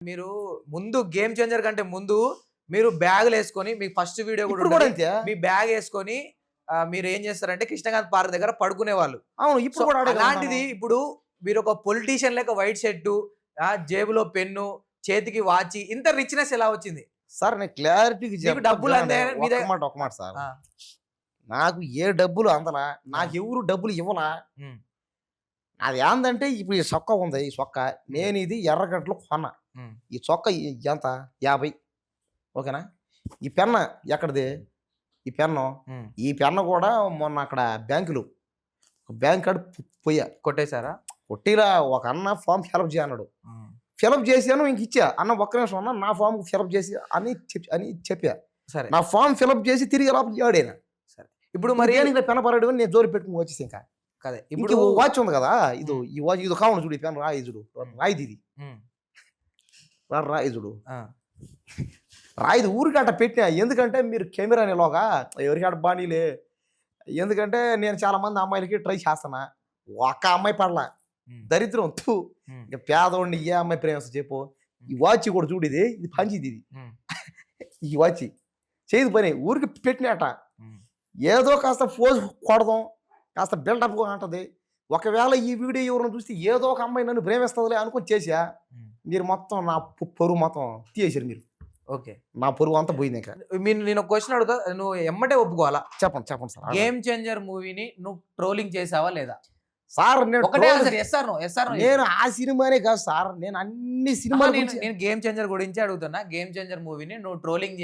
మీరు ముందు game changer కంటే ముందు మీరు బ్యాగులేసుకొని మీ ఫస్ట్ వీడియో కూడా ఇప్పుడు కూడా ఉంటది. అంతే. మీ బ్యాగ్ ఏసుకొని మీరు ఏం చేస్తారంటే కృష్ణకాంత్ పార్క్ దగ్గర పడుకునేవాళ్ళు. అవును. ఇప్పుడు సో, కూడా ఆడే అలాంటిది ఇప్పుడు మీరు ఒక పొలిటీషియన్ లెక్క వైట్ షర్టు, జేబులో పెన్ను, చేతికి వాచి ఇంత రిచ్‌నెస్ ఎలా వచ్చింది? సార్ నేను క్లారిటీగా మీకు చెప్తా డబ్బులు వినండి. అందాయా? మీ ఒక మాట సార్. ఆ! నాకు ఏ డబ్బులు అందలా. నాకెవరు డబ్బులు ఇవ్వలా. హ్మ్. అది ఏందంటే ఇప్పుడు ఈ సొక్కా ఉంది. ఈ సొక్కా నేను ఇది ఎర్రగడ్డలో కొన్నా. హ్మ్. ఈ చొక్కా ఎంత 50 ఓకేనా? ఈ పెన్న ఎక్కడిది? ఈ పెన్ను. హ్మ్. ఈ పెన్ను కూడా మొన్న అక్కడ బ్యాంక్ కాడ పోయా. కొట్టేసారా? కొట్టిరా ఒక అన్న ఫార్మ్ ఫిలప్ చేయి అన్నాడు. హ్మ్. ఫిలప్ చేశాను ఇంక ఇచ్చా. అన్న ఒక్క నిమిషం అన్న నా ఫార్మ్ ఫిలప్ చేసి అని చెప్పా. సరే. నా ఫార్మ్ ఫిలప్ చేసి తిరిగి లోపల ఏడాయన. సరే. ఇప్పుడు మరి మరి పెన పరాడు నేను జోలి పెట్టుకుని వచ్చేసి ఇంకా. కదే. ఇంక ఇప్పుడు వాచ్ ఉంది కదా! ఈ వాచ్ ఇది కావాలి చూడు ఈ పెన్ రాయి చూడు. రాయిది ఇది. హ్మ్. రాయి చూడు. ఆ! రాయిది ఊరికే అట్ట పెట్టినా. ఎందుకంటే మీరు కెమెరానిలోగా ఎవరికాడ బానీలే. ఎందుకంటే నేను చాలా మంది అమ్మాయిలకి ట్రై చేస్తున్నా. ఒక్క అమ్మాయి పడలా. హ్మ్. దరిద్రం థు. హ్మ్. ఇక పేదోడిని ఏ అమ్మాయి ప్రేమిస్తా చెప్పు. ఈ వాచ్ కూడా చూడు ఇది. ఇది పంచిది ఇది. హ్మ్. ఈ వాచ్ చేయదు పని. ఊరికి పెట్టినట. హ్మ్. ఏదో కాస్త ఫోజ్ కొడదాం. కాస్త బిల్డప్ అంటది. ఒకవేళ ఈ వీడియో ఎవరైనా చూస్తే ఏదో ఒక అమ్మాయి నన్ను ప్రేమిస్తదిలే అనుకోని చేశా. హ్మ్. మీరు మొత్తం నా పరువు మొత్తం తీసేశారు మీరు. ఓకే. నా పరువు అంతా పోయింది ఇంకా. నేను ఒక క్వెషన్ అడుగుతా. నువ్వు ఎమ్మటే ఒప్పుకోవాలా? చెప్పండి సార్. గేమ్ చేంజర్ మూవీని నువ్వు ట్రోలింగ్ చేసావా లేదా? సార్ నేను ఒకటే answer yes or no. Yes or no. నేను ఆ సినిమానే కాదు సార్. నేను అన్ని సినిమాల నేను గురించి నేను గేమ్ చేంజర్ గురించి అడుగుతున్నా. గేమ్ చేంజర్ మూవీని నువ్వు ట్రోలింగ్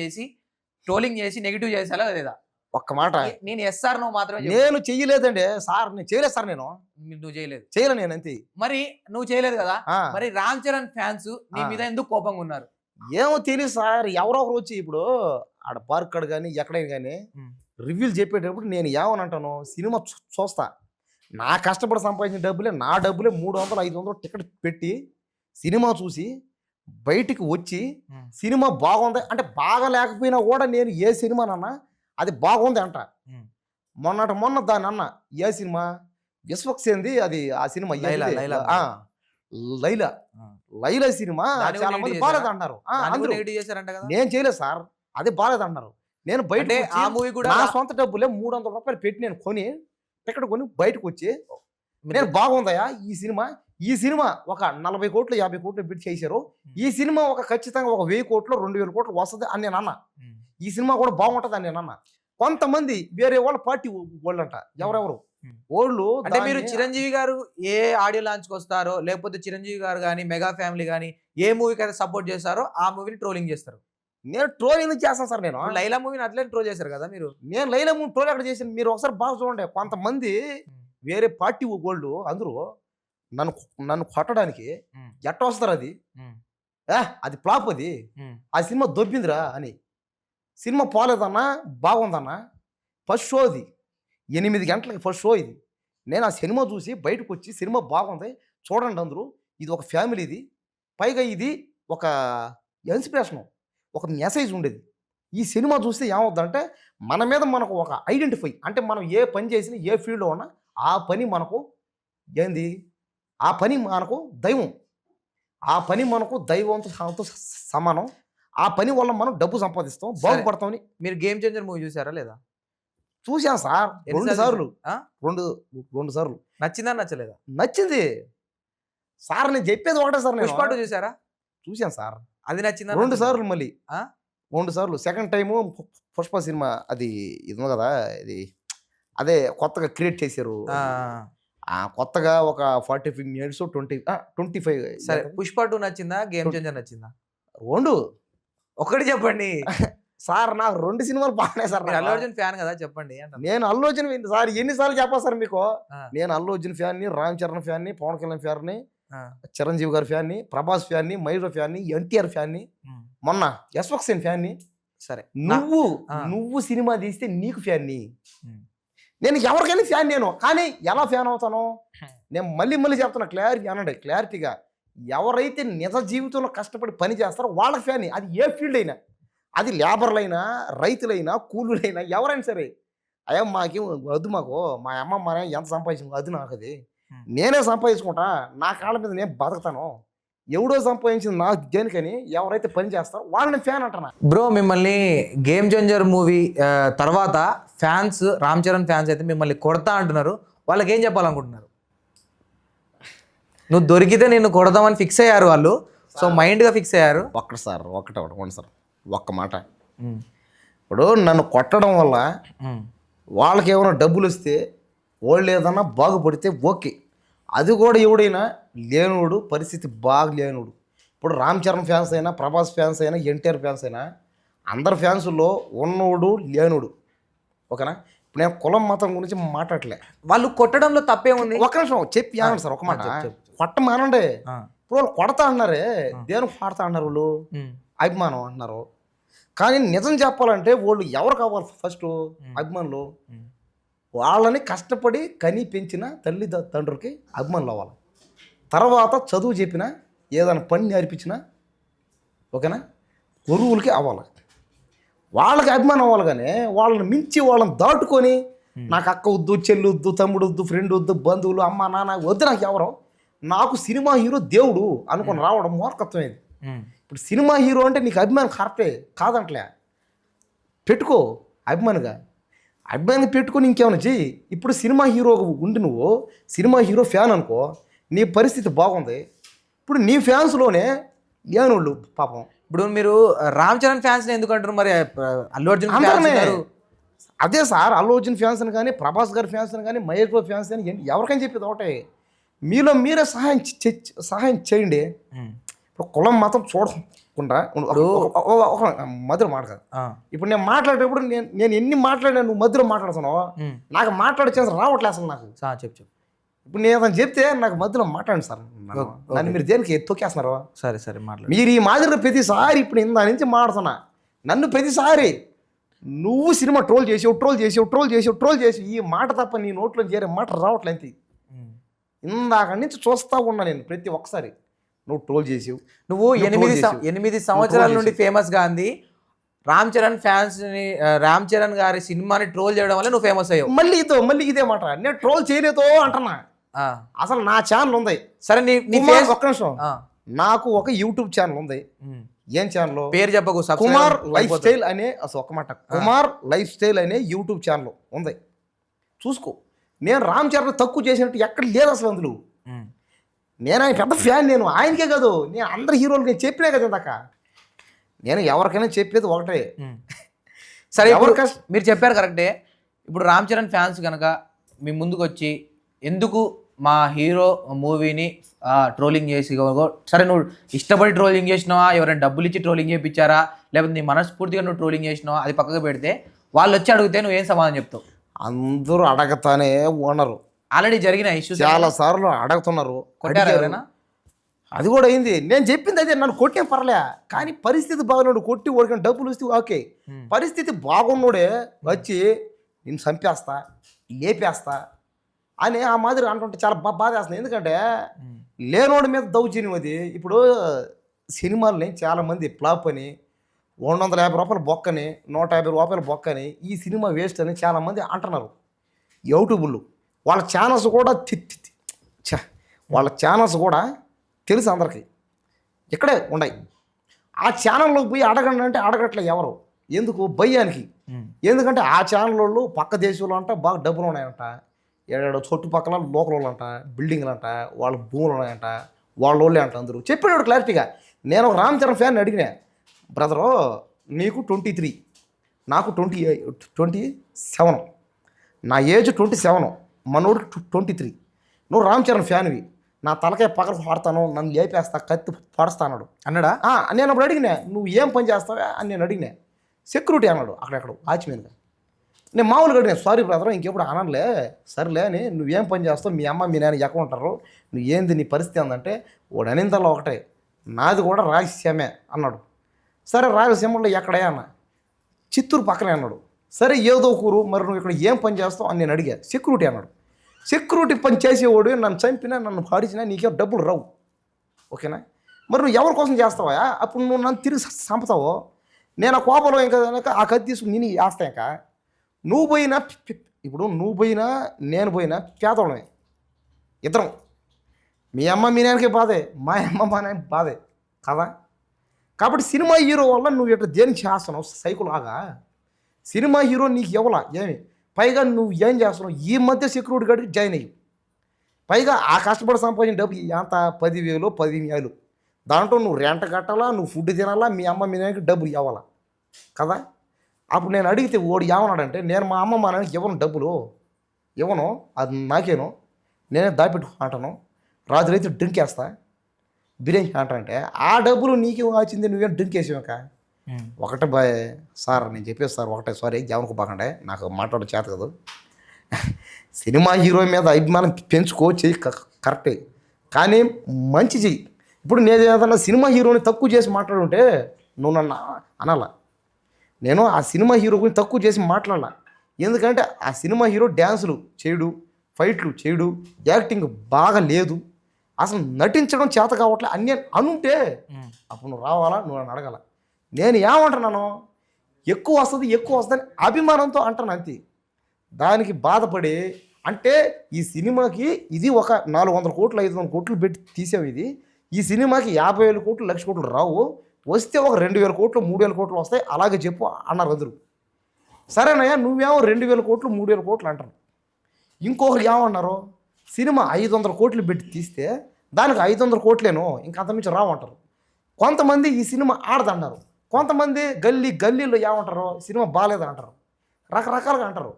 చేసి నెగెటివ్ చేసాలా లేదా? ఒక్క మాట నేను యెస్ ఆర్ నో మాత్రమే చెప్పు. నేను చెయ్యలేదండి సార్. నేను చేయలేదు సార్ నేను. నువ్వు చేయలేదు. చేయలే నేను అంతే. మరి నువ్వు చేయలేదు కదా? ఆ! మరి రామ్ చరణ్ ఫ్యాన్స్ నీ మీద ఎందుకు కోపంగా ఉన్నారు? ఏమో తెలీదు సార్. ఎవరో ఒకరు వచ్చి ఇప్పుడు ఆడ పార్క్ కాడ గాని ఎక్కడైనా గాని హ్మ్. రివ్యూలు చెప్పేటప్పుడు నేను ఏమనంటాను సినిమా చూస్తా. నా కష్టపడి సంపాదించిన డబ్బులే నా డబ్బులే 300, 500 టికెట్ పెట్టి సినిమా చూసి బయటికి వచ్చి హ్మ్. సినిమా బాగుంది అంటే బాగా లేకపోయినా కూడా నేను ఏ సినిమానన్నా అది బాగుంది అంట. హ్మ్. మొన్న దాన్ని అన్న ఏ సినిమా విశ్వక్సేన్‌ది అది ఆ సినిమా లైలా, ఏంటిది? లైలా ఆ! లైలా. ఆ! లైలా సినిమా దాన్ని కూడా చాలా మంది నెగెటివ్ చేసారా? బాలేదంటున్నారు. దాన్ని కూడా అందరూ. నెగెటివ్ చేశారంట కదా? నేను చేయలేదు సార్. అది బాలేదంటున్నారు. నేను అంటే బయటకొచ్చి ఆ మూవీ కూడా నా సొంత డబ్బులే రూ. 300 పెట్టి నేను కొని టికెట్ కొని బయటకొచ్చి మీరు నేను బాగుందయ్యా ఈ సినిమా ఒక 40,00,00,000, 50,00,00,000 పెట్టి చేశారు. ఈ సినిమా ఒక ఖచ్చితంగా ఒక 1,000,00,00,000, 2,000,00,00,000 వస్తది అని నేనన్నా. హ్మ్. ఈ సినిమా కూడా బాగుంటదని నేనన్నా. కొంతమంది వేరే వాళ్ళ పార్టీ వోళ్ళంట. ఎవరెవరు హ్మ్. వోళ్ళు అంటే మీరు దాన్ని చిరంజీవి గారు ఏ ఆడియో లాంచ్‌కొస్తారో, లేకపోతే చిరంజీవి గారు గాని, మెగా ఫ్యామిలీ గాని ఏ మూవీకైతే సపోర్ట్ చేస్తారో ఆ మూవీని ట్రోలింగ్ చేస్తారు. నేను ట్రోల్ ఎందుకు చేస్తాను సార్ నేను. ఇప్పుడు 'లైలా' మూవీని అట్లనే ట్రోల్ చేశారు కదా మీరు? నేను లైలా మూవీ ట్రోల్ ఎక్కడ చేశాను మీరు ఒకసారి బాగా చూడండి. కొంతమంది హ్మ్. వేరే పార్టీ వోళ్ళు అందరూ నన్ను నన్ను కొట్టడానికి హ్మ్. ఎట్ట వస్తారు అది? హ్మ్. అది ఫ్లాప్ అది. హ్మ్. ఆ సినిమా దొబ్బిందిరా అని. సినిమా పోలేదన్నా, బాగుందన్నా. ఫస్ట్ షో ఇది. 8 గంటలకి ఫస్ట్ షో ఇది. నేను ఆ సినిమా చూసి బయటకొచ్చి సినిమా బాగుంది. చూడండి అందరూ. ఇది ఒక ఫ్యామిలీది. పైగా ఇది ఒక ఇన్స్‌పిరేషను. ఒక మెసేజ్ ఉండేది. ఈ సినిమా చూస్తే ఏమవుద్దంటే మన మీద మనకు ఒక ఐడెంటిఫై అంటే మనం ఏ పని చేసినా, ఏ ఫీల్డ్‌లో ఉన్నా ఆ పని మనకు ఏంది? ఆ పని మనకు దైవం. ఆ పని మనకు దైవంతో సమానం. ఆ పని వల్ల మనం డబ్బు సంపాదిస్తాం. సరే. బాగుపడతామని మీరు 'గేమ్ చేంజర్' మూవీ చూసారా లేదా? చూసాను సార్. ఎన్ని 2 సార్లు సార్లు. చూసారు? ఆ? 2 సార్లు. నచ్చిందా? నచ్చలేదా? నచ్చింది. సార్ నేను చెప్పేది ఒకటే సార్ నేను. 'పుష్ప 2' చూసారా? చూసాను సార్. అది నచ్చిందా? 2 నచ్చలేదా? సార్లు మళ్ళీ. ఆ? 2 సార్లు. సెకండ్ టైము 'పుష్ప' సినిమా అది ఇది ఉంది గదా! ఇది అదే కొత్తగా క్రియేట్ చేశారు. ఆ! కొత్తగా ఒక 45 మినిట్స్ 25 సరే. ఎంతది? 'పుష్ప 2' నచ్చిందా? 'గేమ్ ట్వం చేంజర్' నచ్చిందా? 2 ఒకటి చెప్పండి. సార్ నాకు 2 సినిమాలు బాగున్నాయి సార్ మీరు 'అల్లు నాకు. అర్జున్' ఫ్యాన్ కదా చెప్పండి అంటున్నా. నేను 'అల్లు అర్జున్' సార్ ఎన్ని సార్లు చెప్పాలి సార్ మీకు? ఆ! నేను 'అల్లు అర్జున్' ఫ్యాన్‌ని, 'రామ్ చరణ్' ఫ్యాన్‌ని, 'పవన్ కళ్యాణ్' ఫ్యాన్‌ని, ఆ! 'చిరంజీవి' గారి ఫ్యాన్‌ని, 'ప్రభాస్' ఫ్యాన్‌ని, 'మహేష్' ఫ్యాన్‌ని, 'ఎన్టీఆర్' ఫ్యాన్‌ని, హ్మ్. మొన్న 'యశ్వక్ సేన్' ఫ్యాన్‌ని. సరే. నువ్వు ఆ! నువ్వు సినిమా తీస్తే నీకు ఫ్యాన్‌ని. హ్మ్. నేను ఎవరికైనా ఫ్యాన్ నేను. కానీ ఎలా ఫ్యాన్ అవుతాను? హ్మ్. నేను మళ్ళీ చెప్తున్నా క్లారిటీ అనండి క్లారిటీగా. ఎవరైతే నిజ జీవితంలో కష్టపడి పని చేస్తారో వాళ్ళకి ఫ్యాన్‌ని. అది ఏ ఫీల్డ్ అయినా. అది లేబర్‌లైనా, రైతులైనా, కూలీలైనా ఎవరైనా సరే. అయ్యా మాకేం వద్దు మాకు. మా అమ్మ, మా నాన్న ఎంత సంపాదించిందో అది నాకది. హ్మ్. నేనే సంపాదించుకుంటా. నా కాళ్ళ మీద నేను బతుకుతాను. ఎవడో సంపాదించింది నాకు దేనికని ఎవరైతే పని చేస్తారో వాళ్ళని ఫ్యాన్ అంటున్నా. బ్రో మిమ్మల్ని గేమ్ చేంజర్ మూవీ తర్వాత ఫ్యాన్స్ రామ్ చరణ్ ఫ్యాన్స్ అయితే మిమ్మల్ని కొడతా అంటున్నారు. వాళ్ళకి ఏం చెప్పాలనుకుంటున్నారు? నువ్వు దొరికితే నిన్ను కొడదామని ఫిక్స్ అయ్యారు వాళ్ళు. సో మైండ్గా ఫిక్స్ అయ్యారు. ఒక్కటి సార్ ఒక్క మాట. ఇప్పుడు నన్ను కొట్టడం వల్ల వాళ్ళకి ఏమైనా డబ్బులు వస్తే వాళ్ళు ఏదన్నా బాగుపడితే ఓకే. అది కూడా ఎవడైనా లేనుడు పరిస్థితి బాగా లేనుడు. ఇప్పుడు రామ్ చరణ్ ఫ్యాన్స్ అయినా, ప్రభాస్ ఫ్యాన్స్ అయినా, ఎన్టీఆర్ ఫ్యాన్స్ అయినా అందరు ఫ్యాన్స్లో ఉన్నోడు లేనుడు. ఓకేనా? ఇప్పుడు నేను కులం మతం గురించి మాట్లాడలే. వాళ్ళు కొట్టడంలో తప్పేముంది? ఒక నిమిషం చెప్పి ఆనండి సార్, ఒక మాట కొట్టమానండి. ఇప్పుడు వాళ్ళు కొడతా అన్నారే, దేనికి కొడతా అన్నారు? వాళ్ళు అభిమానం అంటున్నారు. కానీ నిజం చెప్పాలంటే వాళ్ళు ఎవరు కావాలి? ఫస్ట్ అభిమానులు. వాళ్ళని కష్టపడి కని పెంచిన తల్లిదండ్రులకి అభిమానులు అవ్వాలి. తర్వాత చదువు చెప్పిన ఏదైనా పని నేర్పించిన ఓకేనా గురువులకి అవ్వాలి. వాళ్ళకి అభిమానం అవ్వాలి. కానీ వాళ్ళని మించి వాళ్ళని దాటుకొని నాకు అక్క వద్దు, చెల్లి వద్దు, తమ్ముడు వద్దు, ఫ్రెండ్ వద్దు, బంధువులు, అమ్మ నాన్న వద్దు, నాకు ఎవరో నాకు సినిమా హీరో దేవుడు అనుకుని రావడం మూర్ఖత్వం ఇది. ఇప్పుడు సినిమా హీరో అంటే నీకు అభిమానం కరెక్టే కాదంటలే, పెట్టుకో అభిమానిగా. అభిమాని పెట్టుకొని ఇంకేమైనా చెయ్యి. ఇప్పుడు సినిమా హీరో ఉండి నువ్వు సినిమా హీరో ఫ్యాన్ అనుకో, నీ పరిస్థితి బాగుంది. ఇప్పుడు నీ ఫ్యాన్స్లోనే లేనోళ్ళు పాపం. ఇప్పుడు మీరు రామ్ చరణ్ ఫ్యాన్స్ ఎందుకు అంటారు? మరి అల్లు అర్జున్ అదే సార్, అల్లు అర్జున్ ఫ్యాన్స్ అని కానీ, ప్రభాస్ గారి ఫ్యాన్స్ అని కానీ, మహేష్ బాబు ఫ్యాన్స్ అని ఎవరికైనా చెప్పేది ఒకటే, మీలో మీరే సహాయం చేయండి. ఇప్పుడు కులం మతం చూడకుండా మధుర మాట కాదు. ఇప్పుడు నేను మాట్లాడేటప్పుడు నేను ఎన్ని మాట్లాడినా నువ్వు మధ్యలో మాట్లాడుతున్నావు, నాకు మాట్లాడే ఛాన్స్ రావట్లే అసలు నాకు. చెప్పు. ఇప్పుడు నేను ఏదైనా చెప్తే నాకు మధ్యలో మాట్లాడండి సార్. నన్ను మీరు దేనికి తొక్కేస్తున్నారు? సరే మాట్లాడు. మీరు ఈ మాదిరి ప్రతిసారి ఇప్పుడు ఇందా నుంచి మాట్లాడుతున్నా, నన్ను ప్రతిసారి నువ్వు సినిమా ట్రోల్ చేసి ఈ మాట తప్ప నీ నోట్లో చేరే మాట రావట్లేదు. ఇందాక నుంచి చూస్తా ఉన్నా నేను ప్రతి ఒక్కసారి నువ్వు ట్రోల్ చేసావు. నువ్వు 8 సంవత్సరాల నుండి ఫేమస్ గా అంది రామ్ చరణ్ ఫ్యాన్స్ ని, రామ్ చరణ్ గారి సినిమాని ట్రోల్ చేయడం వల్ల నువ్వు ఫేమస్ అయ్యావు. మళ్ళీ ఇదే మాట, నేను ట్రోల్ చేయలేదో అంటున్నా. అసలు నా ఛానల్ ఉంది. సరే ఒక్క నిమిషం, నాకు ఒక యూట్యూబ్ ఛానల్ ఉంది. ఏం ఛానల్? పేరు చెప్పకు. కుమార్ లైఫ్ స్టైల్ అనే, అసలు ఒక మాట, కుమార్ లైఫ్ స్టైల్ అనే యూట్యూబ్ ఛానల్ ఉంది, చూసుకో. నేను రామ్ చరణ్ తక్కువ చేసినట్టు ఎక్కడ లేదు అసలు అందులో. నేను ఆయన పెద్ద ఫ్యాన్. నేను ఆయనకే కాదు, నేను అందరు హీరోలు నేను చెప్పినా కదా ఇందాక. నేను ఎవరికైనా చెప్పేది ఒకటే. సరే మీరు చెప్పారు కరెక్టే. ఇప్పుడు రామ్ చరణ్ ఫ్యాన్స్ కనుక మీ ముందుకు వచ్చి ఎందుకు మా హీరో మూవీని ట్రోలింగ్ చేసి, సరే నువ్వు ఇష్టపడి ట్రోలింగ్ చేసినావా, ఎవరైనా డబ్బులు ఇచ్చి ట్రోలింగ్ చేయించారా, లేకపోతే నీ మనస్ఫూర్తిగా నువ్వు ట్రోలింగ్ చేసినావా, అది పక్కకు పెడితే వాళ్ళు వచ్చి అడిగితే నువ్వు ఏం సమాధానం చెప్తావు? అందరూ అడగతానే ఉన్నారు. ఆల్రెడీ జరిగిన ఇష్యూస్ చాలా సార్లు అడుగుతున్నారు. అది కూడా అయింది. నేను చెప్పింది అదే, నన్ను కొట్టే పర్లే. కానీ పరిస్థితి బాగున్నాడు, కొట్టి ఓడికని డబ్బులు వస్తే ఓకే. పరిస్థితి బాగున్నాడే వచ్చి నేను చంపేస్తా, లేపేస్తా అని ఆ మాదిరి అంటుంటే చాలా బాధ వేస్తుంది. ఎందుకంటే లేనోడి మీద దౌర్జన్యం అది. ఇప్పుడు సినిమాలని చాలామంది ఫ్లాప్ అని, 250 రూపాయలు బొక్కని, 150 రూపాయలు బొక్కని, ఈ సినిమా వేస్ట్ అని చాలామంది అంటున్నారు. యూట్యూబ్లు వాళ్ళ ఛానల్స్ కూడా తెలుసు అందరికి, ఇక్కడే ఉన్నాయి. ఆ ఛానల్లోకి పోయి అడగండి అంటే అడగట్లే ఎవరు. ఎందుకు? భయానికి. ఎందుకంటే ఆ ఛానల్ వాళ్ళు పక్క దేశంలో అంట బాగా డబ్బులు ఉన్నాయంట, ఏడాడు చుట్టుపక్కల లోకల్ అంట, బిల్డింగ్లు అంట, వాళ్ళ భూములు ఉన్నాయంట, వాళ్ళ వాళ్ళే అంట. అందరూ చెప్పాడు క్లారిటీగా. నేను రామ్ చరణ్ ఫ్యాన్ అడిగినా, బ్రదరు నీకు 23, నాకు 27, నా ఏజ్ 27, మనోడు 23, నువ్వు రామ్ చరణ్ ఫ్యాన్వి, నా తలకాయ పగల పాడతాను, నన్ను లేపేస్తా, కత్తి పడస్తాడు అన్నాడా? నేను అప్పుడు అడిగినా, నువ్వు ఏం పని చేస్తావా అని నేను అడిగినా. సెక్యూరిటీ అన్నాడు అక్కడెక్కడ వాచ్మెన్గా. నేను మామూలుగా అడిగినా, సారీ బ్రదర్ ఇంకెప్పుడు అనలే, సర్లే అని, నువ్వేం పని చేస్తావు, మీ అమ్మ మీ నాన్న ఎక్కడ ఉంటారు, నువ్వు ఏంది నీ పరిస్థితి ఏందంటే, వాడు అనిందల్లో ఒకటే, నాది కూడా రాయలసీమే అన్నాడు. సరే రాయలసీమలో ఎక్కడే అన్న, చిత్తూరు పక్కనే అన్నాడు. సరే ఏదో కూరు, మరి నువ్వు ఇక్కడ ఏం పని చేస్తావు అని నేను అడిగా. సెక్యూరిటీ అన్నాడు. సెక్యూరిటీ పని చేసేవాడు నన్ను చంపినా, నన్ను పాడిచినా నీకే డబ్బులు రావు, ఓకేనా? మరి నువ్వు ఎవరి కోసం చేస్తావా? అప్పుడు నువ్వు నన్ను తిరిగి చంపుతావు. నేను ఆ కోపంలో ఇంకా ఆ కత్తి తీసుకుని నేను వేస్తా. ఇంకా నువ్వు పోయినా, ఇప్పుడు నువ్వు పోయినా నేను పోయినా పేదోళమే, ఇద్దరం మీ అమ్మ మీ నాన్నకి బాధే, మా అమ్మ మా నాన్న బాధే కదా. కాబట్టి సినిమా హీరో వల్ల నువ్వు ఇట్లా దేనికి చేస్తున్నావు సైకులాగా? సినిమా హీరో నీకు ఎవలా ఏమి? పైగా నువ్వు ఏం చేస్తున్నావు? ఈ మధ్య సెక్యూరిటీ గార్డ్కి జాయిన్ అయ్యి, పైగా ఆ కష్టపడి సంపాదించిన డబ్బు ఎంత 10,000 15,000 దాంట్లో నువ్వు రెంట కట్టాలా, నువ్వు ఫుడ్ తినాలా, మీ అమ్మ మీ నాన్నకి డబ్బులు ఇవ్వాలా కదా. అప్పుడు నేను అడిగితే ఓడి ఏమన్నాడంటే, నేను మా అమ్మ మా నాన్నకి ఇవ్వను డబ్బులు, ఇవ్వను, అది నాకేను, నేనే దాపెట్టుకుంటాను, రాత్రి అయితే డ్రింక్ వేస్తా, బిర్యానీ అంటానంటే ఆ డబ్బులు నీకేం వచ్చింది, నువ్వేం డ్రింక్ వేసాక. ఒకటే బాయ్ సార్, నేను చెప్పేది సార్ ఒకటే, సారీ జవనకు బాగండే, నాకు మాట్లాడడం చేత కదా. సినిమా హీరో మీద అభిమానం పెంచుకో, చెయ్యి కరెక్టే, కానీ మంచి చెయ్యి. ఇప్పుడు నేను ఏదన్నా సినిమా హీరోని తక్కువ చేసి మాట్లాడుంటే నువ్వు నన్ను అనాలా. నేను ఆ సినిమా హీరో గురించి తక్కువ చేసి మాట్లాడాల. ఎందుకంటే ఆ సినిమా హీరో డ్యాన్సులు చేయడు, ఫైట్లు చేయడు, యాక్టింగ్ బాగా లేదు, అసలు నటించడం చేత కావట్లే అన్నీ అనుంటే అప్పుడు నువ్వు రావాలా, నువ్వు నన్ను అడగాల. నేను ఏమంటున్నాను, ఎక్కువ వస్తుందని అభిమానంతో అంటాను అంతే. దానికి బాధపడి అంటే ఈ సినిమాకి ఇది ఒక 400 కోట్లు 500 కోట్లు పెట్టి తీసావు, ఇది ఈ సినిమాకి 50,000 కోట్లు 1,00,000 కోట్లు రావు, వస్తే ఒక 2,000 కోట్లు 3,000 కోట్లు వస్తాయి, అలాగే చెప్పు అన్నారు అందరూ. సరేనయ్యా, నువ్వేమో 2,000 కోట్లు 3,000 కోట్లు అంటారు. ఇంకొకరు ఏమన్నారు, సినిమా 500 కోట్లు పెట్టి తీస్తే దానికి 500 కోట్లేనో ఇంకా అంతమించి రావంటారు. కొంతమంది ఈ సినిమా ఆడదంటారు, కొంతమంది గల్లీలో ఏమంటారు, సినిమా బాగాలేదంటారు, రకరకాలుగా అంటారు.